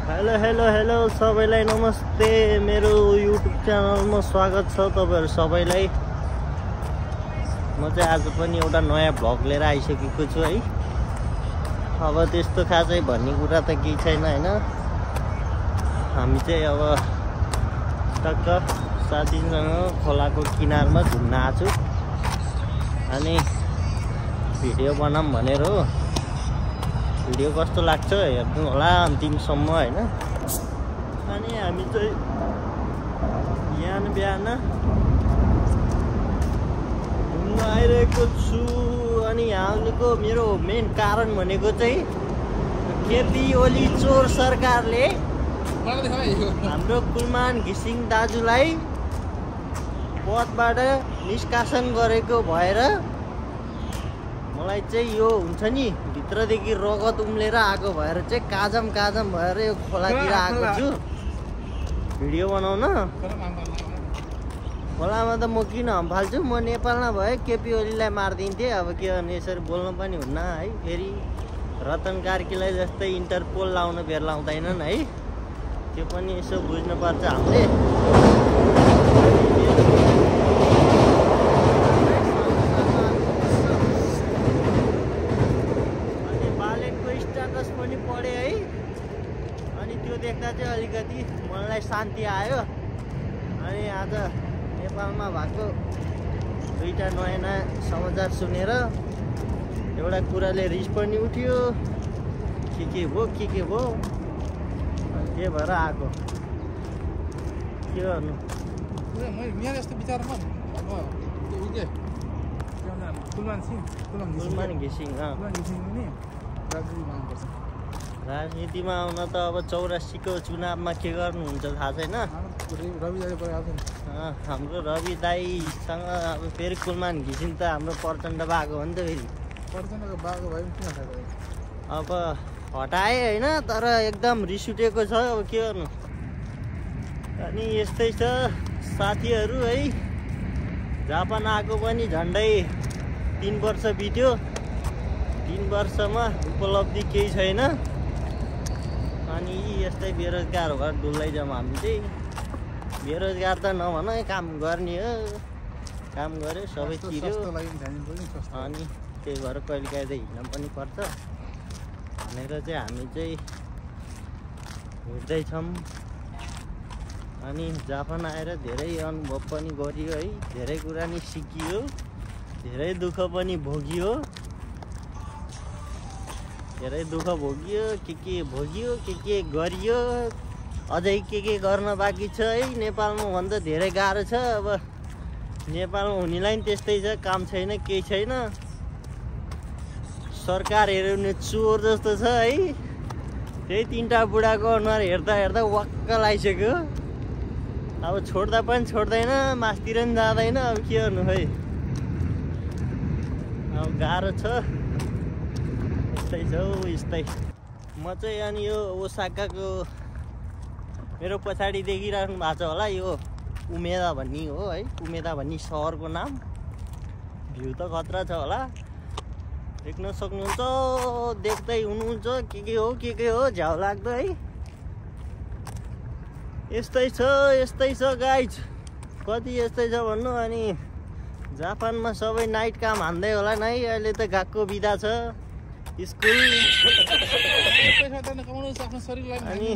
Hello सबैलाई नमस्ते। मेरो युट्युब च्यानलमा स्वागत छ तपाईहरु सबैलाई। म चाहिँ आज पनि एउटा नयाँ भ्लग लिएर आइसकेको छु है। अब त्यस्तो खासै भन्ने कुरा त केही छैन हैन। हामी चाहिँ अब टक्क साथीसँग खोलाको किनारमा घुम्न आछु अनि भिडियो बनाऊँ भनेर हो। भिडियो कस्तो लाग्छ हेर्नु होला अन्तिमसम्म हैन। अनि हामी चाहिँ बिहान घुम्न आइरहेको छु। अनि यहाँको मेरो मेन कारण भनेको चाहिँ केपी ओली चोर सरकारले हाम्रो कुलमान घिसिङ दाजुलाई पदबाट निष्कासन गरेको भएर मलाई चाहिँ यो हुन्छ नि भित्रदेखि रगत उम्लेर आएको भएर चाहिँ काजम भएर यो खोलातिर आएको छु भिडियो बनाउन। खोलामा त म किन हम्फाल्छु, म नेपालमा भए केपी ओलीलाई मारिदिन्थेँ। अब के गर्ने, यसरी बोल्नु पनि हुन्न है। फेरि रतन कार्कीलाई जस्तै इन्टरपोल लाउन बेर लाउँदैनन् है। त्यो पनि यसो बुझ्नुपर्छ हामीले। पनि पढे है। अनि त्यो देख्दा चाहिँ अलिकति मनलाई शान्ति आयो। अनि आज नेपालमा भएको दुईटा नयाँ समाचार सुनेर एउटा कुराले रिस पनि उठ्यो। के भयो अनि के भएर आएको के गर्नु। मेरो यस्तो विचारमा कुलमान घिसिङ राजनीतिमा आउन त अब 84 को चुनावमा के गर्नुहुन्छ थाहा छैन। हाम्रो रवि दाईसँग अब फेरि कुलमान घिसिङ त हाम्रो प्रचण्ड भएको हो नि त। फेरि प्रचण्डको बाको भए किन थाहा अब हटाए होइन, तर एकदम रिस उठेको छ। अब के गर्नु। अनि यस्तै छ साथीहरू है। जापान आएको पनि झन्डै 3 वर्ष बित्यो। 3 वर्षमा उपलब्धि केही छैन। अनि यस्तै बेरोजगार भएर डुल्दै जाउँ हामी चाहिँ। बेरोजगार त नभन, काम गर्ने हो। काम गऱ्यो सबै चिर्यो। अनि त्यही भएर कहिले काहीँ चाहिँ हिँड्न पनि पर्छ भनेर चाहिँ हामी चाहिँ हिँड्दैछौँ। अनि जापान आएर धेरै अनुभव पनि गरियो है। धेरै कुरा नि सिकियो, धेरै दुःख पनि भोगियो। धेरै दुःख भोगियो, के भोगियो, के गरियो। अझै के गर्न बाँकी छ है। नेपालमा भन्दा धेरै गाह्रो छ। अब नेपालमा हुनेलाई नि त्यस्तै छ, काम छैन, केही छैन। सरकार हेर्ने चोर जस्तो छ है। त्यही 3टा बुढाको अनुहार हेर्दा वाक्क लागिसक्यो। अब छोड्दा पनि छोड्दैन, मासतिर पनि जाँदैन। अब के गर्नु खै। अब गाह्रो छ। यस्तै म चाहिँ अनि यो ओसाकाको मेरो पछाडि देखिराख्नु भएको छ होला, यो उमेदा भन्ने हो है। उमेदा भन्ने सहरको नाम। भ्यू त खतरा छ होला, देख्न सक्नुहुन्छ। देख्दै हुनुहुन्छ के हो झ्याउ लाग्दो है। यस्तै छ गाइज। कति यस्तै छ भन्नु। अनि जापानमा सबै नाइट काम हान्दै होला नै। अहिले त गएको बिदा छ स्कुल। अनि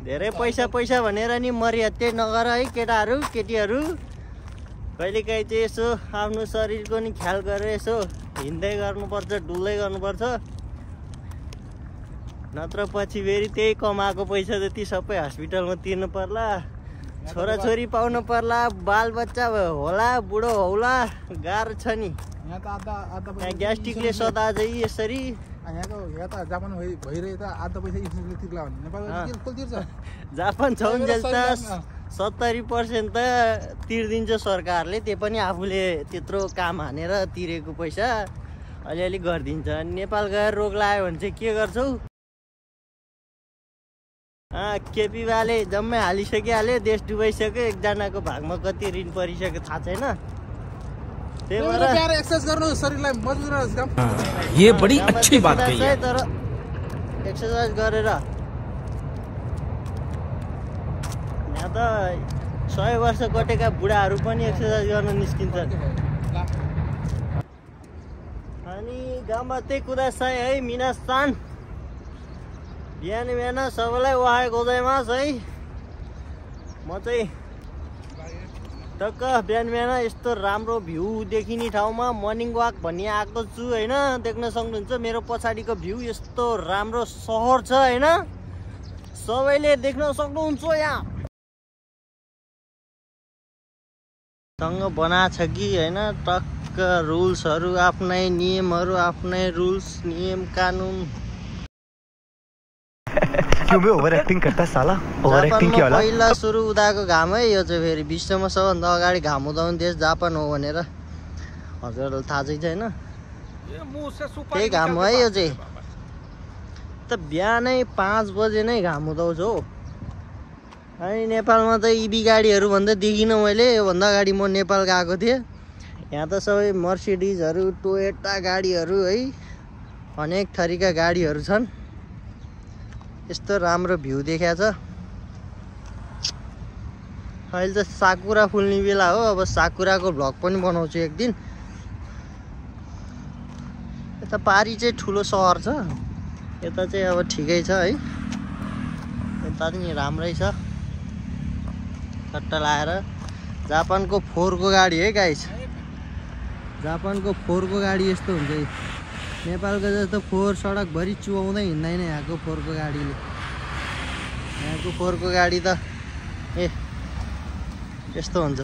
धेरै पैसा भनेर नि मरिहत्ते नगर है केटीहरू। कहिलेकाहीँ चाहिँ यसो आफ्नो शरीरको नि ख्याल गरेर यसो हिँड्दै गर्नुपर्छ, डुल्दै गर्नुपर्छ। नत्र पछि फेरि त्यही कमाएको पैसा जति सबै हस्पिटलमा तिर्नु पर्ला, छोराछोरी पाउनु पर्ला, बालबच्चा होला, बुढो होला। गाह्रो छ नि। यहाँ ग्यास्ट्रिकले सदा चाहिँ यसरी। यहाँ त जापान भइरहे त आधा पैसा इन्सुरेन्सले तिर्ला भन्ने। नेपालमा तिर्छ। जापान छौन्जेल त 70% त तिर्दिन्छ सरकारले। त्यो पनि आफूले त्यत्रो काम हानेर तिरेको पैसा अलिअलि गरिदिन्छ। नेपाल गएर रोग लाग्यो भने चाहिँ के गर्छौ। केपी बाले जम्मै हालिसकिहाल्यो, देश डुबाइसक्यो। एकजनाको भागमा कति ऋण परिसक्यो थाहा छैन। त्यही भएर एक्सरसाइज गर्नु शरीरलाई मजबुत राख्छ। ये बड़ी अच्छी बात कही है। तर एक्सरसाइज गरेर यहाँ त 100 वर्ष कटेका बुढाहरू पनि एक्सर्साइज गर्न निस्किन्छन्। अनि गामते कुदासाई है मिनासान बिहान बिहान सबैलाई वाहे गोजाइमास है। म चाहिँ टक्क बिहान बिहान यस्तो राम्रो भ्यू देखिने ठाउँमा मर्निङ वाक भन्ने आएको छु होइन। देख्न सक्नुहुन्छ मेरो पछाडिको भ्यू यस्तो राम्रो सहर छ होइन, सबैले देख्न सक्नुहुन्छ। यहाँ सँग बना छ कि होइन, टक्क रुल्सहरू आफ्नै नियमहरू आफ्नै रुल्स नियम कानुन। क्यों बे ओभर एक्टिंग करता है साला, ओभर एक्टिंग क्या होला? पहिला सुरु उदाएको घाम है यो चाहिँ। फेरि विश्वमा सबभन्दा अगाडि घाम उदाउने देश जापान हो भनेर हजुरहरूलाई थाहा चाहिँ छैन। त्यही घाम है यो चाहिँ। त बिहानै 5 बजे नै घाम उदाउँछ हो। अनि नेपालमा त इभी गाडीहरू भन्दा देखिनँ मैले। योभन्दा अगाडि म नेपाल गएको थिएँ। यहाँ त सबै मर्सिडिजहरू टोयोटा गाडीहरू है, अनेक थरीका गाडीहरू छन्। यस्तो राम्रो भ्यू देखिया छ। अहिले त साकुरा फुल्ने बेला हो। अब साकुराको भ्लग पनि बनाउँछु एक दिन। यता पारी चाहिँ ठुलो सहर छ, यता चाहिँ अब ठिकै छ है। यता पनि राम्रै छ। सट्टा लाएर जापानको 4 को गाडी है गाइस। जापानको 4 को गाडी यस्तो हुन्छ है। नेपालको जस्तो 4 सडकभरि चुहाउँदै हिँड्दैन यहाँको 4 को गाडीले। यहाँको 4 को गाडी त यस्तो हुन्छ,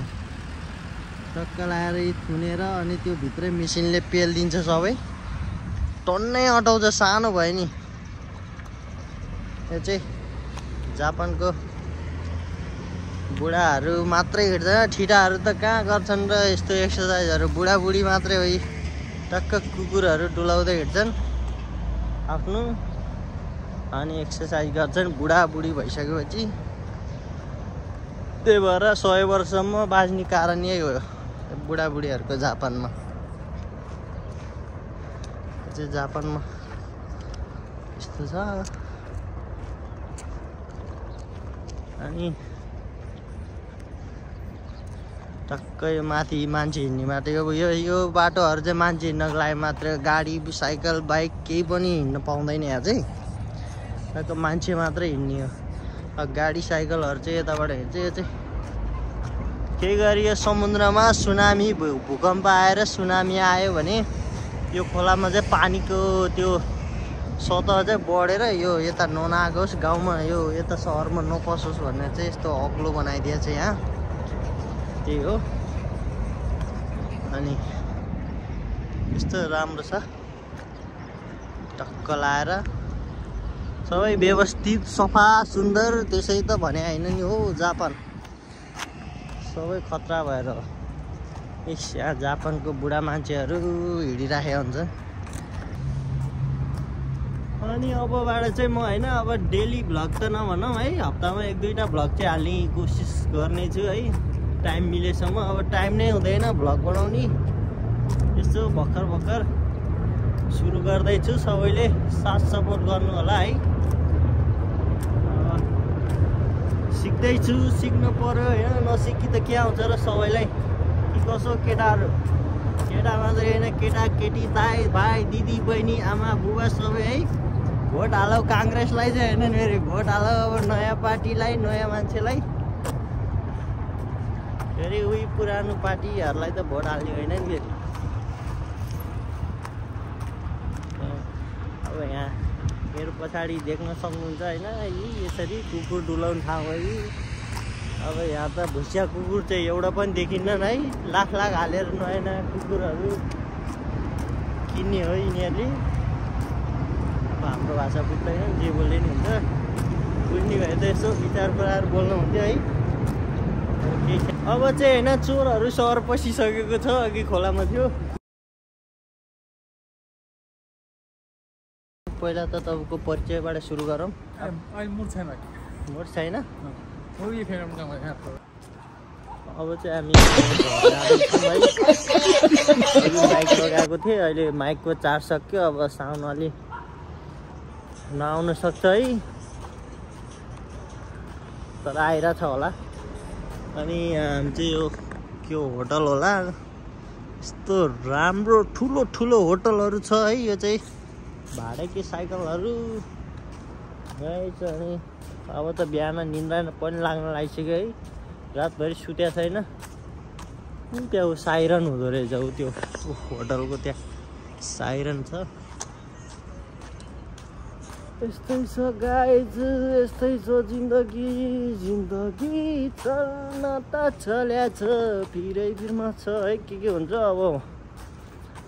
टक्क लाएर थुनेर अनि त्यो भित्रै मेसिनले पेलिदिन्छ सबै, टन्नै अटाउँछ सानो भयो नि। यो चाहिँ जापानको बुढाहरू मात्रै हिँड्दैन, ठिटाहरू त कहाँ गर्छन् र यस्तो एक्सर्साइजहरू। बुढाबुढी मात्रै हो। टक्क कुकुरहरू डुलाउँदै हिँड्छन् आफ्नो अनि एक्सर्साइज गर्छन् बुढाबुढी भइसकेपछि। त्यही भएर 100 वर्षसम्म बाँच्ने कारण यही हो बुढाबुढीहरूको जापानमा। चाहिँ जापानमा यस्तो छ। अनि टक्क यो माथि मान्छे हिँड्ने बाटो यो बाटोहरू चाहिँ मान्छे हिँड्नको लागि मात्र। गाडी साइकल बाइक केही पनि हिँड्न पाउँदैन यहाँ चाहिँ। टक्क मान्छे मात्रै हिँड्ने हो। गाडी साइकलहरू चाहिँ यताबाट हिँड्छ। यो चाहिँ केही गरी यो समुद्रमा सुनामी भूकम्प आएर सुनामी आयो भने यो खोलामा चाहिँ पानीको त्यो सतह चाहिँ बढेर यो यता ननागोस्, गाउँमा यो यता सहरमा नपसोस् भनेर चाहिँ यस्तो अग्लो बनाइदिएको छ यहाँ। त्यही हो। अनि यस्तो राम्रो छ, टक्क लाएर सबै व्यवस्थित सफा सुन्दर। त्यसै त भने होइन नि हो जापान सबै खतरा भएर हो। यहाँ जापानको बुढा मान्छेहरू हिँडिराखेको हुन्छ। अनि अबबाट चाहिँ म होइन अब डेली भ्लग त नभनौँ है, हप्तामा 1-2टा भ्लग चाहिँ हाल्ने कोसिस गर्नेछु है, टाइम मिलेसम्म। अब टाइम नै हुँदैन भ्लग बनाउने। यसो भर्खर भर्खर सुरु गर्दैछु, सबैले साथ सपोर्ट गर्नु होला है। सिक्दैछु, सिक्नु पर्यो होइन, नसिकी त के आउँछ र सबैलाई के कसो। केटाहरू केटा मात्रै होइन, केटा केटी दाइ भाइ दिदी बहिनी आमा बुबा सबै है। भोट हालौ काङ्ग्रेसलाई चाहिँ होइन फेरि, भोट हालौ अब नयाँ पार्टीलाई, नयाँ मान्छेलाई। फेरि उही पुरानो पार्टीहरूलाई त भोट हाल्ने होइन नि फेरि। अब यहाँ मेरो पछाडि देख्न सक्नुहुन्छ होइन, यसरी कुकुर डुलाउने ठाउँ है। अब यहाँ त भुसिया कुकुर चाहिँ एउटा पनि देखिन्नन् है। लाख हालेर नयाँ नयाँ कुकुरहरू किन्ने हो यिनीहरूले। अब हाम्रो भाषा बुझ्दैन, जे बोल्दै नि हुन्छ। बुझ्ने भए त यसो विचार गराएर बोल्नु हुन्थ्यो है। अब चाहिँ होइन चोरहरू सहर पसिसकेको छ। अघि खोलामा थियो। पहिला त तपाईँको परिचयबाट सुरु गरौँ। मुड छैन, मोड छैन। अब चाहिँ हामी माइक लगाएको थिएँ, अहिले माइकको चार्ज सक्यो। अब साउन्ड अलि नआउन सक्छ है, तर आइरहेछ होला। अनि हामी चाहिँ यो के हो होटल होला, यस्तो राम्रो ठुलो ठुलो होटलहरू छ है। यो चाहिँ भाडाकी साइकलहरू रहेछ। अनि अब त बिहान निन्द्रा पनि लाग्न लागिसक्यो है, रातभरि सुत्या छैन। त्यहाँ साइरन हुँदो रहेछ ऊ त्यो होटलको, त्यहाँ साइरन छ। यस्तै छ गाइज, यस्तै छ जिन्दगी, जिन्दगी चल्न त चल्या छ, फिरै फिरमा छ है। के हुन्छ अब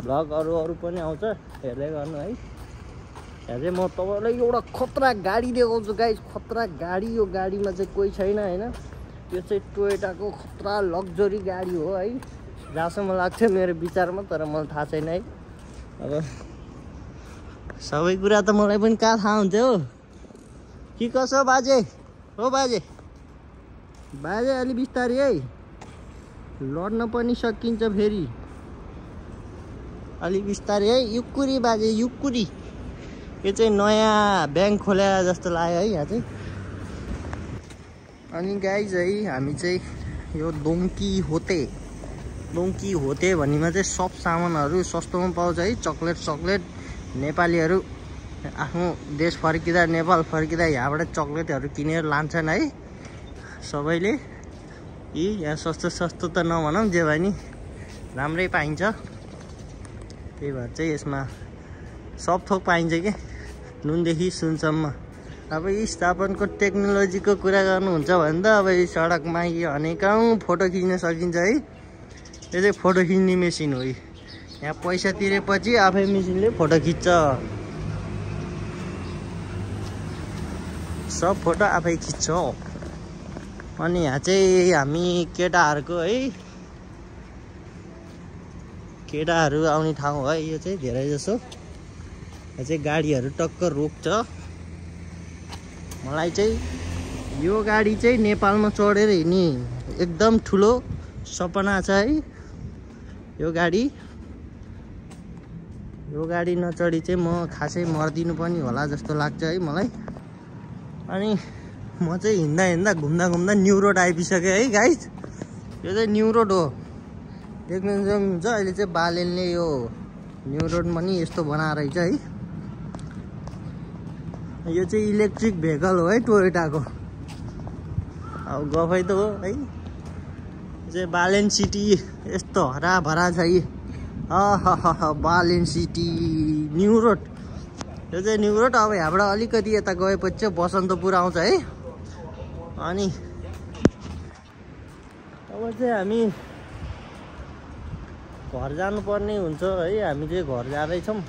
भ्लगहरू अरू पनि आउँछ, हेर्दै गर्नु है। यहाँ चाहिँ म तपाईँलाई एउटा खतरा गाडी देखाउँछु गाइज, खतरा गाडी। यो गाडीमा चाहिँ कोही छैन होइन, यो चाहिँ टोयोटाको खतरा लग्जरी गाडी हो है, जहाँसम्म लाग्थ्यो मेरो विचारमा, तर मलाई थाहा छैन है। अब सबै कुरा त मलाई पनि कहाँ थाहा हुन्थ्यो कि कसो बाजे हो। बाजे बाजे अलि बिस्तारै है, लड्न पनि सकिन्छ फेरि, अलि बिस्तारै है। युक्कुरी बाजे युक्कुरी। यो चाहिँ नयाँ ब्याङ्क खोले जस्तो लाग्यो है यहाँ चाहिँ। अनि गाइज है, हामी चाहिँ यो दोङ्की होते भन्नेमा चाहिँ सब सामानहरू सस्तोमा पाउँछ है। चक्लेट नेपालीहरू आफ्नो देश फर्किँदा, नेपाल फर्किँदा यहाँबाट चक्लेटहरू किनेर लान्छन् है सबैले। यी यहाँ सस्तो त नभनौँ, जे भए नि राम्रै पाइन्छ। त्यही भएर चाहिँ यसमा सब थोक पाइन्छ कि, नुनदेखि सुनसम्म। अब स्थापनको टेक्नोलोजीको कुरा गर्नुहुन्छ भने त अब यो सडकमा अनेकौँ फोटो खिच्न सकिन्छ है। यो चाहिँ फोटो खिच्ने मेसिन हो। यहाँ पैसा तिरेपछि आफै मेसिनले फोटो खिच्छ, सब फोटो आफै खिच्छ। अनि यहाँ चाहिँ हामी केटाहरूको है, केटाहरू आउने ठाउँ है यो चाहिँ धेरै जसो। यहाँ चाहिँ गाडीहरू टक्क रोक्छ। मलाई चाहिँ यो गाडी चाहिँ नेपालमा चढेर हिँड्ने एकदम ठुलो सपना छ है। यो गाडी नचढी चाहिँ म खासै मर्दिनु पनि होला जस्तो लाग्छ है मलाई। अनि म चाहिँ हिँड्दा घुम्दा न्यू रोड आइपुगिसकेँ है गाइज। यो चाहिँ न्यू रोड हो, देख्नु सक्नुहुन्छ। अहिले चाहिँ बालेनले यो न्यू रोड पनि यस्तो बनाएर रहेछ है। यो चाहिँ इलेक्ट्रिक भेहिकल हो है टोयोटाको। अब गफै त हो है। यो चाहिँ बालेन सिटी यस्तो हराभरा छ यी। बालेन सिटी न्यू रोड, यो चाहिँ न्यू रोड। अब यहाँबाट अलिकति यता गएपछि चाहिँ बसन्तपुर आउँछ है। अनि अब चाहिँ हामी घर जानुपर्ने हुन्छ है। हामी चाहिँ घर जाँदैछौँ।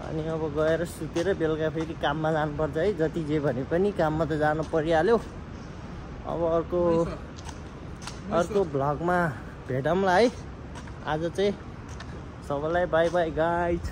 अनि अब गएर सुतेर बेलुका फेरि काममा जानुपर्छ है। जति जे भने पनि काममा त जानु परिहाल्यो। अब अर्को भ्लगमा भेटौँला है। आज चाहिँ सबैलाई बाई बाई गाइज।